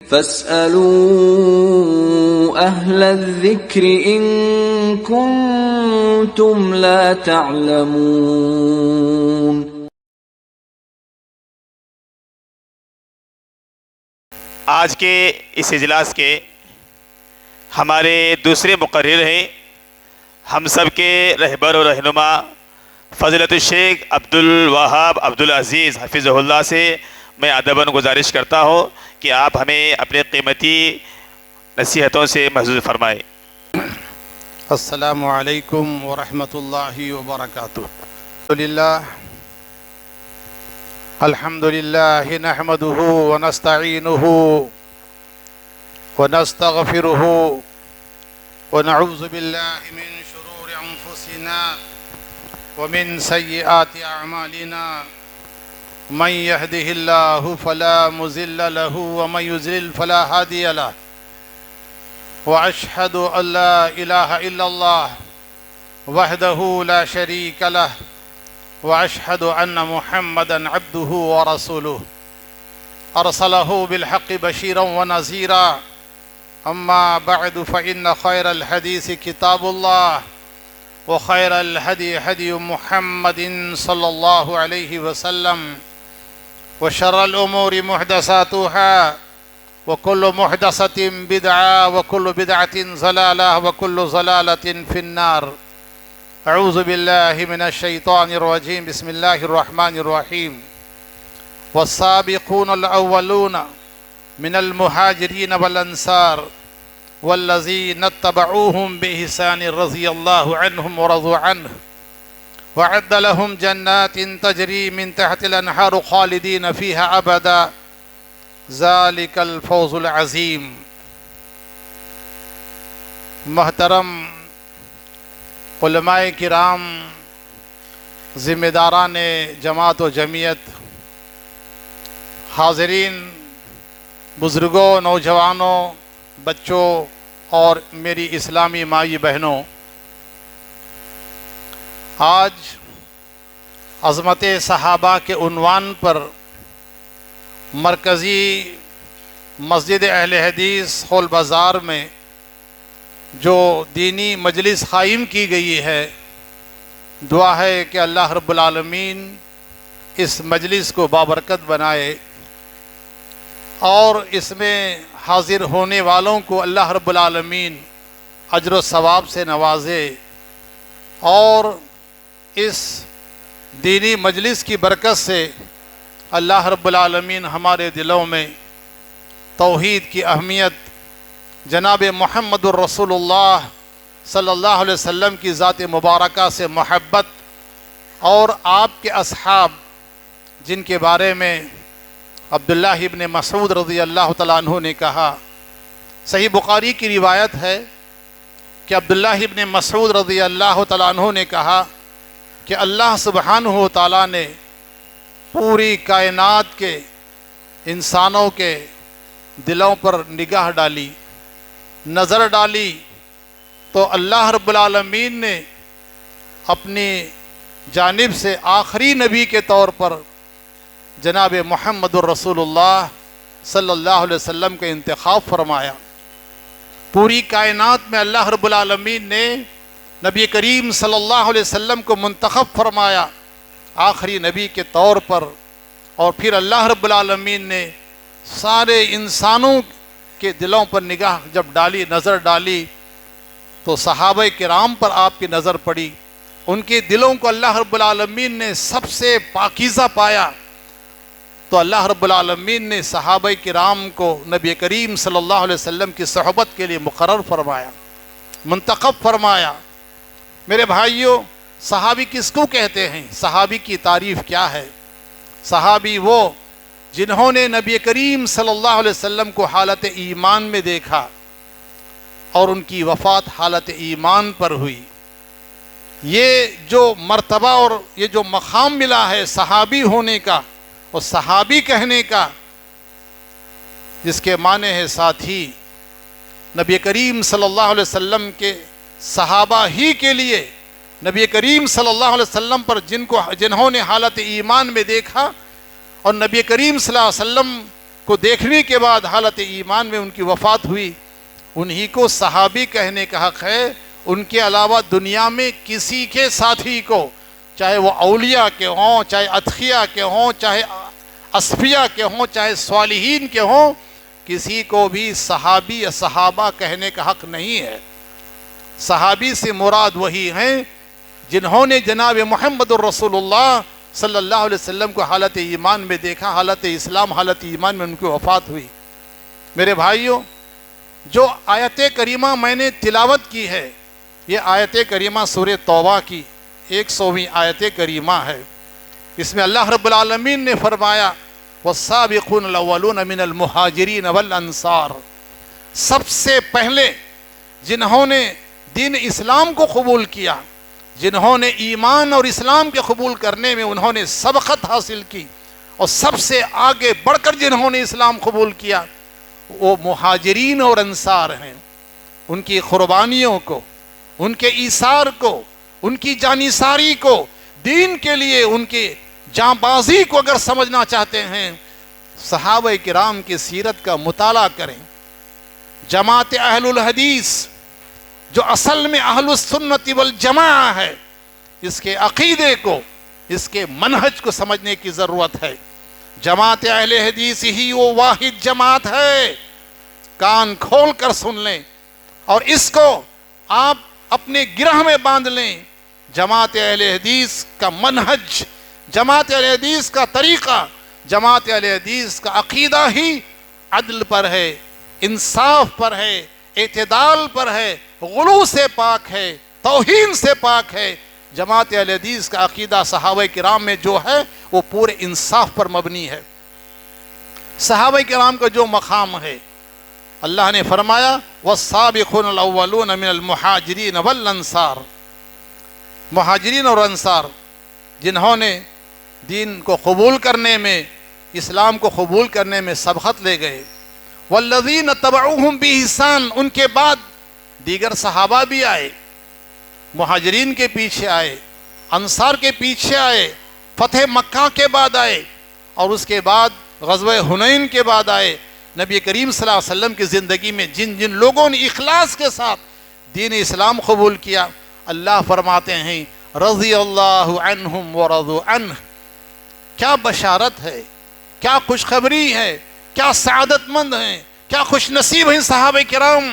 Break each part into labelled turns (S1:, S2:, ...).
S1: فاسألوا أهل الذكر إن كنتم لا تعلمون۔
S2: آج کے اس اجلاس کے ہمارے دوسرے مقرر ہیں ہم سب کے رہبر و رہنما فضیلت الشیخ عبدالوہاب عبدالعزیز حفظہ اللہ سے میں ادباً گزارش کرتا ہوں کہ آپ ہمیں اپنے قیمتی نصیحتوں سے محظوظ فرمائیں۔
S3: السلام علیکم ورحمۃ اللہ وبرکاتہ۔ الحمد للہ نحمده ونستعینه ونستغفره ونعوذ باللہ من شرور انفسنا ومن سیئات اعمالنا من يهده الله فلا مضل له ومن يضلل فلا هادي له واشهد ان لا اله الا الله وحده لا شريك له واشهد ان محمدا عبده ورسوله ارسله بالحق بشيرا ونذيرا اما بعد فان خير الحديث كتاب الله وخير الهدي هدي محمد صلى الله عليه وسلم وشر الأمور محدثاتها وكل محدثة بدعة وكل بدعة ضلالة وكل ضلالة في النار۔ أعوذ بالله من الشيطان الرجيم، بسم الله الرحمن الرحيم۔ والسابقون الأولون من المهاجرين والأنصار والذين اتبعوهم بإحسان رضي الله عنهم ورضوا عنه وعد لهم جنات تجري من تحت الأنهار خالدين فيها أبدا ذلك الفوز العظيم۔ محترم علماء کرام، ذمہ داران جماعت و جمعیت، حاضرین، بزرگوں، نوجوانوں، بچوں اور میری اسلامی مائی بہنوں، آج عظمت صحابہ کے عنوان پر مرکزی مسجد اہل حدیث خول بازار میں جو دینی مجلس قائم کی گئی ہے، دعا ہے کہ اللہ رب العالمین اس مجلس کو بابرکت بنائے اور اس میں حاضر ہونے والوں کو اللہ رب العالمین اجر و ثواب سے نوازے، اور اس دینی مجلس کی برکت سے اللہ رب العالمین ہمارے دلوں میں توحید کی اہمیت، جناب محمد الرسول اللہ صلی اللہ علیہ وسلم کی ذات مبارکہ سے محبت، اور آپ کے اصحاب جن کے بارے میں عبداللہ ابن مسعود رضی اللہ تعالیٰ عنہ نے کہا، صحیح بخاری کی روایت ہے کہ عبداللہ ابن مسعود رضی اللہ تعالیٰ عنہ نے کہا کہ اللہ سبحانہ و تعالیٰ نے پوری کائنات کے انسانوں کے دلوں پر نگاہ ڈالی، نظر ڈالی، تو اللہ رب العالمین نے اپنی جانب سے آخری نبی کے طور پر جناب محمد الرسول اللہ صلی اللہ علیہ وسلم کا انتخاب فرمایا۔ پوری کائنات میں اللہ رب العالمین نے نبی کریم صلی اللہ علیہ وسلم کو منتخب فرمایا آخری نبی کے طور پر، اور پھر اللہ رب العالمین نے سارے انسانوں کے دلوں پر نگاہ جب ڈالی، نظر ڈالی، تو صحابہ کرام پر آپ کی نظر پڑی، ان کے دلوں کو اللہ رب العالمین نے سب سے پاکیزہ پایا، تو اللہ رب العالمین نے صحابہ کرام کو نبی کریم صلی اللہ علیہ وسلم کی صحبت کے لیے مقرر فرمایا، منتخب فرمایا۔ میرے بھائیوں، صحابی کس کو کہتے ہیں؟ صحابی کی تعریف کیا ہے؟ صحابی وہ جنہوں نے نبی کریم صلی اللہ علیہ وسلم کو حالت ایمان میں دیکھا اور ان کی وفات حالت ایمان پر ہوئی۔ یہ جو مرتبہ اور یہ جو مقام ملا ہے صحابی ہونے کا اور صحابی کہنے کا، جس کے معنی ہے ساتھی نبی کریم صلی اللہ علیہ وسلم کے صحابہ ہی کے لیے، نبی کریم صلی اللہ علیہ وسلم پر جنہوں نے حالت ایمان میں دیکھا اور نبی کریم صلی اللہ علیہ وسلم کو دیکھنے کے بعد حالت ایمان میں ان کی وفات ہوئی، انہی کو صحابی کہنے کا حق ہے۔ ان کے علاوہ دنیا میں کسی کے ساتھی کو، چاہے وہ اولیاء کے ہوں، چاہے اتقیاء کے ہوں، چاہے اصفیاء کے ہوں، چاہے صالحین کے ہوں، کسی کو بھی صحابی یا صحابہ کہنے کا حق نہیں ہے۔ صحابی سے مراد وہی ہیں جنہوں نے جناب محمد الرسول اللہ صلی اللہ علیہ وسلم کو حالت ایمان میں دیکھا، حالت اسلام، حالت ایمان میں ان کی وفات ہوئی۔ میرے بھائیوں، جو آیت کریمہ میں نے تلاوت کی ہے، یہ آیت کریمہ سورہ توبہ کی 100ویں آیت کریمہ ہے۔ اس میں اللہ رب العالمین نے فرمایا والسابقون الاولون من المہاجرین والانصار، سب سے پہلے جنہوں نے دین اسلام کو قبول کیا، جنہوں نے ایمان اور اسلام کے قبول کرنے میں انہوں نے سبقت حاصل کی، اور سب سے آگے بڑھ کر جنہوں نے اسلام قبول کیا وہ مہاجرین اور انصار ہیں۔ ان کی قربانیوں کو، ان کے ایثار کو، ان کی جانثاری کو، دین کے لیے ان کی جاں بازی کو اگر سمجھنا چاہتے ہیں، صحابہ کرام کی سیرت کا مطالعہ کریں۔ جماعت اہل الحدیث جو اصل میں اہل السنت والجماعہ ہے، اس کے عقیدے کو، اس کے منہج کو سمجھنے کی ضرورت ہے۔ جماعت اہل حدیث ہی وہ واحد جماعت ہے، کان کھول کر سن لیں اور اس کو آپ اپنے گرہ میں باندھ لیں۔ جماعت اہل حدیث کا منہج، جماعت اہل حدیث کا طریقہ، جماعت اہل حدیث کا عقیدہ ہی عدل پر ہے، انصاف پر ہے، اعتدال پر ہے، غلو سے پاک ہے، توہین سے پاک ہے۔ جماعت اہل حدیث کا عقیدہ صحابہ کرام میں جو ہے وہ پورے انصاف پر مبنی ہے۔ صحابہ کرام کا جو مقام ہے، اللہ نے فرمایا والسابقون الاولون من المہاجرین والانصار، مہاجرین اور انصار جنہوں نے دین کو قبول کرنے میں، اسلام کو قبول کرنے میں سبقت لے گئے، والذین تبعوہم بإحسان، ان کے بعد دیگر صحابہ بھی آئے، مہاجرین کے پیچھے آئے، انصار کے پیچھے آئے، فتح مکہ کے بعد آئے، اور اس کے بعد غزوہ حنین کے بعد آئے۔ نبی کریم صلی اللہ علیہ وسلم کی زندگی میں جن جن لوگوں نے اخلاص کے ساتھ دین اسلام قبول کیا، اللہ فرماتے ہیں رضی اللہ عنہم ورضوا عنہ۔ کیا بشارت ہے، کیا خوشخبری ہے، کیا سعادت مند ہیں، کیا خوش نصیب ہیں صحابہ کرام۔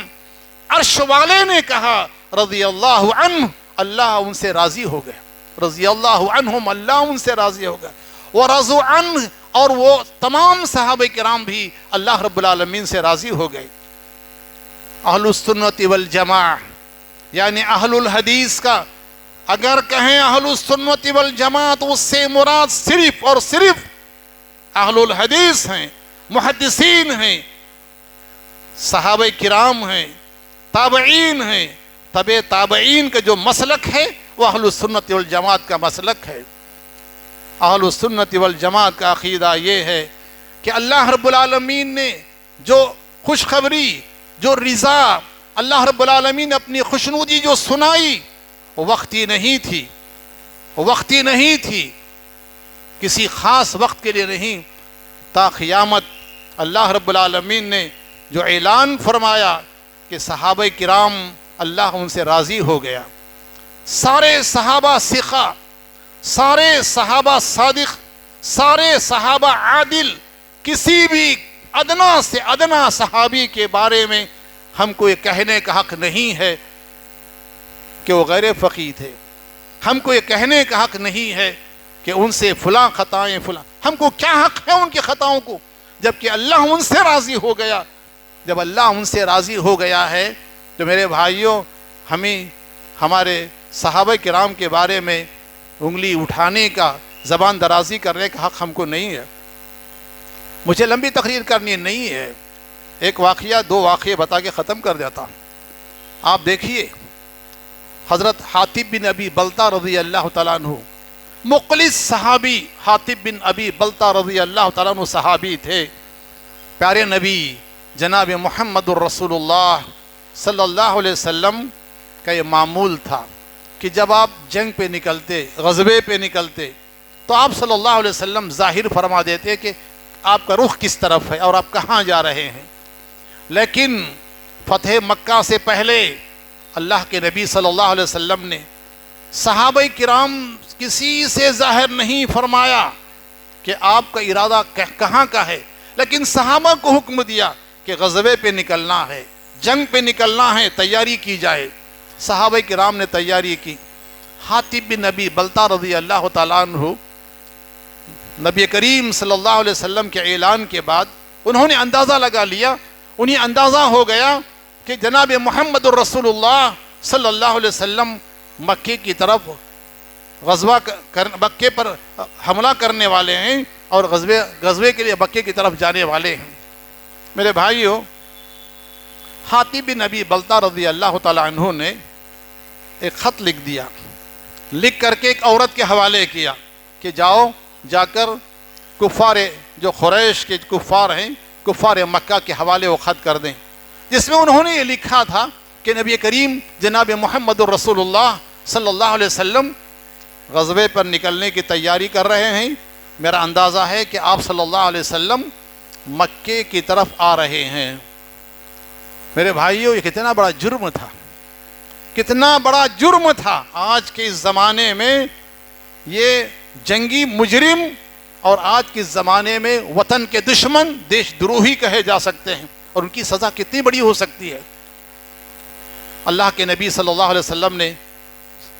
S3: عرش والے نے کہا رضی اللہ عنہ، اللہ ان سے راضی ہو گئے، رضی اللہ عنہم، اللہ ان سے راضی ہو گئے، ورضوا عنہ، اور وہ تمام صحابہ کرام بھی اللہ رب العالمین سے راضی ہو گئے۔ اہل السنت والجماعہ یعنی اہل الحدیث کا اگر کہیں اہل السنت والجماعہ تو اس سے مراد صرف اور صرف اہل الحدیث ہیں، محدثین ہیں، صحابہ کرام ہیں، تابعین ہیں۔ تبع تابعین کا جو مسلک ہے وہ اہل السنت والجماعت کا مسلک ہے۔ اہل السنت والجماعت کا عقیدہ یہ ہے کہ اللہ رب العالمین نے جو خوشخبری، جو رضا اللہ رب العالمین نے اپنی خوشنودی جو سنائی، وہ وقتی نہیں تھی، وہ وقتی نہیں تھی، کسی خاص وقت کے لیے نہیں، تا قیامت اللہ رب العالمین نے جو اعلان فرمایا کہ صحابہ کرام اللہ ان سے راضی ہو گیا۔ سارے صحابہ ثقہ، سارے صحابہ صادق، سارے صحابہ عادل، کسی بھی ادنا سے ادنا صحابی کے بارے میں ہم کو یہ کہنے کا حق نہیں ہے کہ وہ غیر فقیہ تھے، ہم کو یہ کہنے کا حق نہیں ہے کہ ان سے فلاں خطائیں فلاں، ہم کو کیا حق ہے ان کی خطاؤں کو، جبکہ اللہ ان سے راضی ہو گیا۔ جب اللہ ان سے راضی ہو گیا ہے تو میرے بھائیوں، ہمیں ہمارے صحابہ کرام کے بارے میں انگلی اٹھانے کا، زبان درازی کرنے کا حق ہم کو نہیں ہے۔ مجھے لمبی تقریر کرنی نہیں ہے، ایک واقعہ، دو واقعے بتا کے ختم کر دیتا ہوں۔ آپ دیکھیے حضرت حاطب بن ابی بلتہ رضی اللہ تعالیٰ عنہ، مخلص صحابی حاطب بن ابی بلتہ رضی اللہ تعالیٰ عنہ صحابی تھے۔ پیارے نبی جناب محمد الرسول اللہ صلی اللہ علیہ وسلم کا یہ معمول تھا کہ جب آپ جنگ پہ نکلتے، غزوے پہ نکلتے، تو آپ صلی اللہ علیہ وسلم ظاہر فرما دیتے کہ آپ کا رخ کس طرف ہے اور آپ کہاں جا رہے ہیں. لیکن فتح مکہ سے پہلے اللہ کے نبی صلی اللہ علیہ وسلم نے صحابہ کرام کسی سے ظاہر نہیں فرمایا کہ آپ کا ارادہ کہاں کا ہے، لیکن صحابہ کو حکم دیا کہ غزوے پہ نکلنا ہے، جنگ پہ نکلنا ہے، تیاری کی جائے. صحابہ کرام نے تیاری کی. حاطب بن نبی بلتا رضی اللہ تعالیٰ عنہ نبی کریم صلی اللہ علیہ وسلم کے اعلان کے بعد انہوں نے اندازہ لگا لیا، انہیں اندازہ ہو گیا کہ جناب محمد الرسول اللہ صلی اللہ علیہ وسلم مکے کی طرف مکے پر حملہ کرنے والے ہیں اور غزوے کے لیے مکے کی طرف جانے والے ہیں. میرے بھائیو، حاطب بن نبی بلتا رضی اللہ تعالیٰ عنہ نے ایک خط لکھ دیا، لکھ کر کے ایک عورت کے حوالے کیا کہ جاؤ جا کر کفار جو قریش کے کفار ہیں، کفار مکہ کے حوالے وہ خط کر دیں، جس میں انہوں نے یہ لکھا تھا کہ نبی کریم جناب محمد الرسول اللہ صلی اللہ علیہ وسلم غزوے پر نکلنے کی تیاری کر رہے ہیں. میرا اندازہ ہے کہ آپ صلی اللہ علیہ وسلم مکے کی طرف آ رہے ہیں. میرے بھائیو، یہ کتنا بڑا جرم تھا، کتنا بڑا جرم تھا. آج کے اس زمانے میں یہ جنگی مجرم اور آج کے زمانے میں وطن کے دشمن، دیش دروہی کہے جا سکتے ہیں، اور ان کی سزا کتنی بڑی ہو سکتی ہے. اللہ کے نبی صلی اللہ علیہ وسلم نے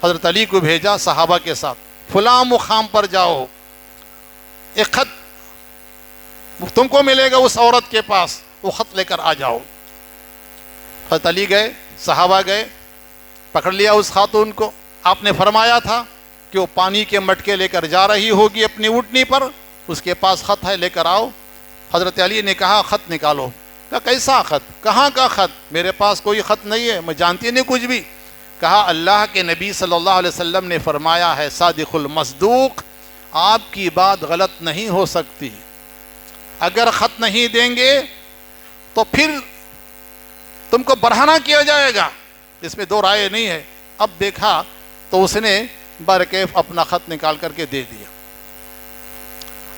S3: حضرت علی کو بھیجا صحابہ کے ساتھ، فلاں مقام پر جاؤ، ایک خط تم کو ملے گا اس عورت کے پاس، وہ خط لے کر آ جاؤ. حضرت علی گئے، صحابہ گئے، پکڑ لیا اس خاتون کو. آپ نے فرمایا تھا کہ وہ پانی کے مٹکے لے کر جا رہی ہوگی اپنی اونٹنی پر، اس کے پاس خط ہے، لے کر آؤ. حضرت علی نے کہا خط نکالو. کہا کیسا خط؟ کہاں کا خط؟ میرے پاس کوئی خط نہیں ہے، میں جانتی نہیں کچھ بھی. کہا اللہ کے نبی صلی اللہ علیہ وسلم نے فرمایا ہے صادق المصدوق، آپ کی بات غلط نہیں ہو سکتی. اگر خط نہیں دیں گے تو پھر تم کو برہنہ کیا جائے گا، اس میں دو رائے نہیں ہے. اب دیکھا تو اس نے برکیف اپنا خط نکال کر کے دے دیا.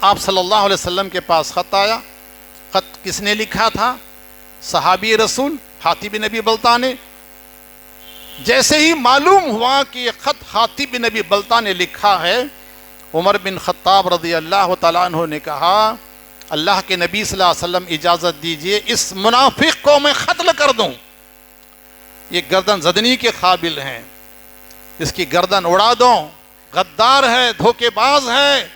S3: آپ صلی اللہ علیہ وسلم کے پاس خط آیا. خط کس نے لکھا تھا؟ صحابی رسول حاطب بن نبی بلتا نے. جیسے ہی معلوم ہوا کہ یہ خط حاطب بن نبی بلتا نے لکھا ہے، عمر بن خطاب رضی اللہ تعالیٰ عنہ نے کہا اللہ کے نبی صلی اللہ علیہ وسلم اجازت دیجئے اس منافق کو میں قتل کر دوں. یہ گردن زدنی کے قابل ہیں، اس کی گردن اڑا دو، غدار ہے، دھوکے باز ہے.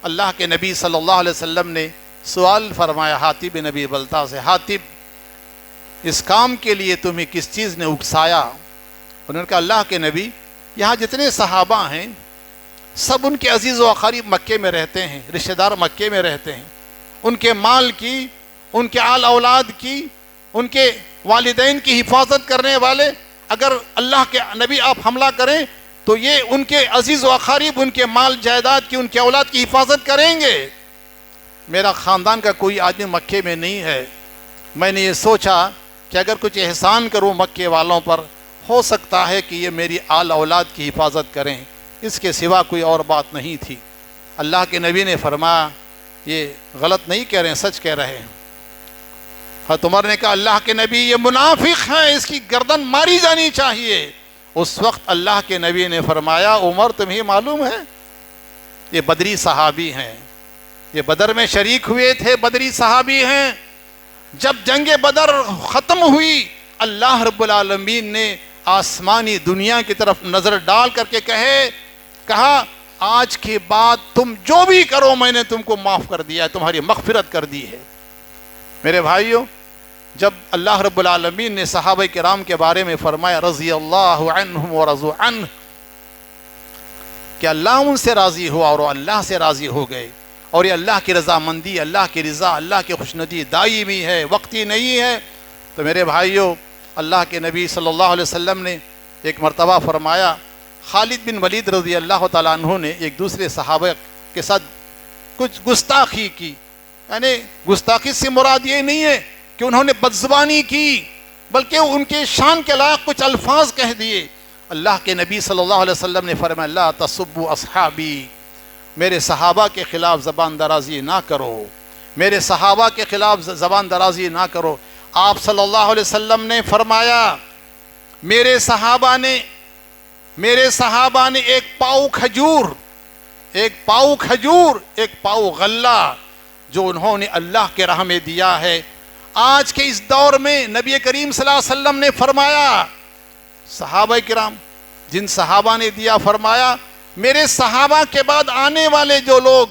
S3: اللہ کے نبی صلی اللہ علیہ وسلم نے سوال فرمایا حاطب بن نبی بلتا سے، حاطب اس کام کے لیے تمہیں کس چیز نے اکسایا؟ انہوں نے کہا اللہ کے نبی، یہاں جتنے صحابہ ہیں سب ان کے عزیز و اقارب مکے میں رہتے ہیں، رشتہ دار مکے میں رہتے ہیں. ان کے مال کی، ان کے آل اولاد کی، ان کے والدین کی حفاظت کرنے والے، اگر اللہ کے نبی آپ حملہ کریں تو یہ ان کے عزیز و اقارب، ان کے مال جائیداد کی، ان کے اولاد کی حفاظت کریں گے. میرا خاندان کا کوئی آدمی مکے میں نہیں ہے. میں نے یہ سوچا کہ اگر کچھ احسان کروں مکے والوں پر، ہو سکتا ہے کہ یہ میری آل اولاد کی حفاظت کریں، اس کے سوا کوئی اور بات نہیں تھی. اللہ کے نبی نے فرمایا یہ غلط نہیں کہہ رہے ہیں، سچ کہہ رہے ہیں. حضرت عمر نے کہا اللہ کے نبی یہ منافق ہے، اس کی گردن ماری جانی چاہیے. اس وقت اللہ کے نبی نے فرمایا عمر تمہیں معلوم ہے یہ بدری صحابی ہیں، یہ بدر میں شریک ہوئے تھے، بدری صحابی ہیں. جب جنگ بدر ختم ہوئی اللہ رب العالمین نے آسمانی دنیا کی طرف نظر ڈال کر کے کہا آج کے بعد تم جو بھی کرو میں نے تم کو معاف کر دیا ہے، تمہاری مغفرت کر دی ہے. میرے بھائیوں، جب اللہ رب العالمین نے صحابہ کرام کے بارے میں فرمایا رضی اللہ عنہم ورضوا عنہ، کہ اللہ ان سے راضی ہوا اور وہ اللہ سے راضی ہو گئے، اور یہ اللہ کی رضامندی، اللہ کی رضا، اللہ کی خوشنودی دائمی ہے، وقتی نہیں ہے. تو میرے بھائیوں، اللہ کے نبی صلی اللہ علیہ وسلم نے ایک مرتبہ فرمایا، خالد بن ولید رضی اللہ تعالیٰ عنہ نے ایک دوسرے صحابہ کے ساتھ کچھ گستاخی کی. یعنی گستاخی سے مراد یہ نہیں ہے کہ انہوں نے بدزبانی کی، بلکہ ان کے شان کے لائق کچھ الفاظ کہہ دیے. اللہ کے نبی صلی اللہ علیہ وسلم نے فرمایا لا تسبوا اصحابی، میرے صحابہ کے خلاف زبان درازی نہ کرو، میرے صحابہ کے خلاف زبان درازی نہ کرو. آپ صلی اللہ علیہ وسلم نے فرمایا میرے صحابہ نے ایک پاؤ کھجور، ایک پاؤ غلہ جو انہوں نے اللہ کے راہ میں دیا ہے. آج کے اس دور میں نبی کریم صلی اللہ علیہ وسلم نے فرمایا صحابہ کرام، جن صحابہ نے دیا، فرمایا میرے صحابہ کے بعد آنے والے جو لوگ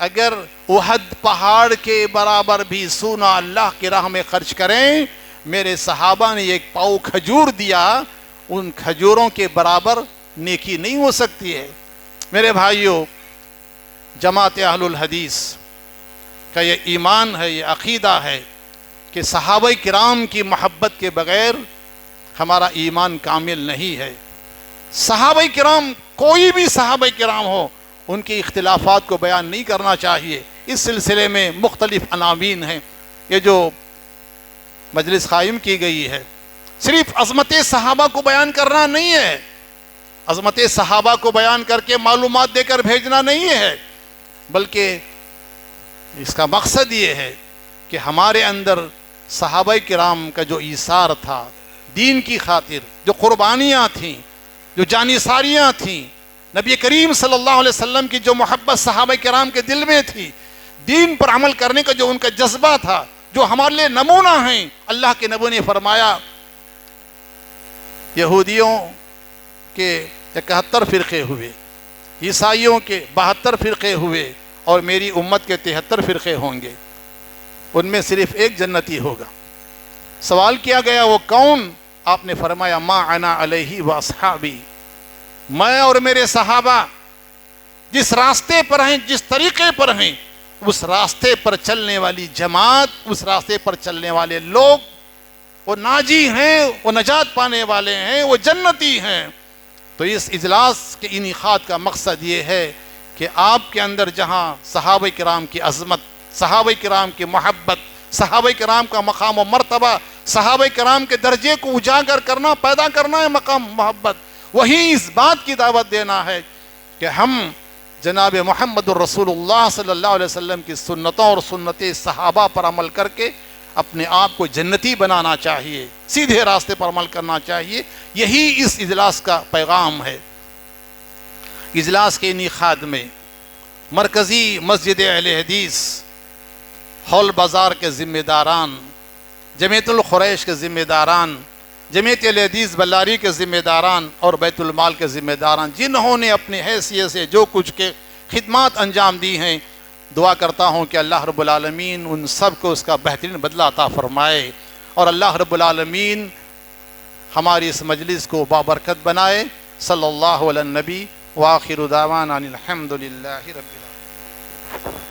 S3: اگر احد پہاڑ کے برابر بھی سونا اللہ کی راہ میں خرچ کریں، میرے صحابہ نے ایک پاؤ کھجور دیا، ان کھجوروں کے برابر نیکی نہیں ہو سکتی ہے. میرے بھائیوں، جماعت اہل الحدیث کا یہ ایمان ہے، یہ عقیدہ ہے کہ صحابہ کرام کی محبت کے بغیر ہمارا ایمان کامل نہیں ہے. صحابہ کرام، کوئی بھی صحابہ کرام ہو، ان کے اختلافات کو بیان نہیں کرنا چاہیے. اس سلسلے میں مختلف عناوین ہیں. یہ جو مجلس قائم کی گئی ہے، صرف عظمت صحابہ کو بیان کرنا نہیں ہے، عظمت صحابہ کو بیان کر کے معلومات دے کر بھیجنا نہیں ہے، بلکہ اس کا مقصد یہ ہے کہ ہمارے اندر صحابہ کرام کا جو ایثار تھا دین کی خاطر، جو قربانیاں تھیں، جو جانثاریاں تھیں، نبی کریم صلی اللہ علیہ وسلم کی جو محبت صحابہ کرام کے دل میں تھی، دین پر عمل کرنے کا جو ان کا جذبہ تھا، جو ہمارے لیے نمونہ ہیں. اللہ کے نبی نے فرمایا یہودیوں کے 71 فرقے ہوئے، عیسائیوں کے 72 فرقے ہوئے، اور میری امت کے 73 فرقے ہوں گے، ان میں صرف ایک جنتی ہوگا. سوال کیا گیا وہ کون؟ آپ نے فرمایا ما انا علیہ واصحابی، میں اور میرے صحابہ جس راستے پر ہیں، جس طریقے پر ہیں، اس راستے پر چلنے والی جماعت، اس راستے پر چلنے والے لوگ، وہ ناجی ہیں، وہ نجات پانے والے ہیں، وہ جنتی ہیں. تو اس اجلاس کے انعقاد کا مقصد یہ ہے کہ آپ کے اندر جہاں صحابہ کرام کی عظمت، صحابہ کرام کی محبت، صحابہ کرام کا مقام و مرتبہ، صحابہ کرام کے درجے کو اجاگر کرنا، پیدا کرنا ہے مقام محبت، وہی اس بات کی دعوت دینا ہے کہ ہم جناب محمد الرسول اللہ صلی اللہ علیہ وسلم کی سنتوں اور سنت صحابہ پر عمل کر کے اپنے آپ کو جنتی بنانا چاہیے، سیدھے راستے پر عمل کرنا چاہیے. یہی اس اجلاس کا پیغام ہے. اجلاس کے انعقاد میں مرکزی مسجد اہل حدیث ہال بازار کے ذمہ داران، جمعیت القریش کے ذمہ داران، جمعیت اہل حدیث بلاری کے ذمہ داران اور بیت المال کے ذمہ داران، جنہوں نے اپنی حیثیت سے جو کچھ کے خدمات انجام دی ہیں، دعا کرتا ہوں کہ اللہ رب العالمین ان سب کو اس کا بہترین بدلہ عطا فرمائے، اور اللہ رب العالمین ہماری اس مجلس کو بابرکت بنائے. صلی اللہ علی النبی وآخر دعوانا الحمد للہ رب العالمین.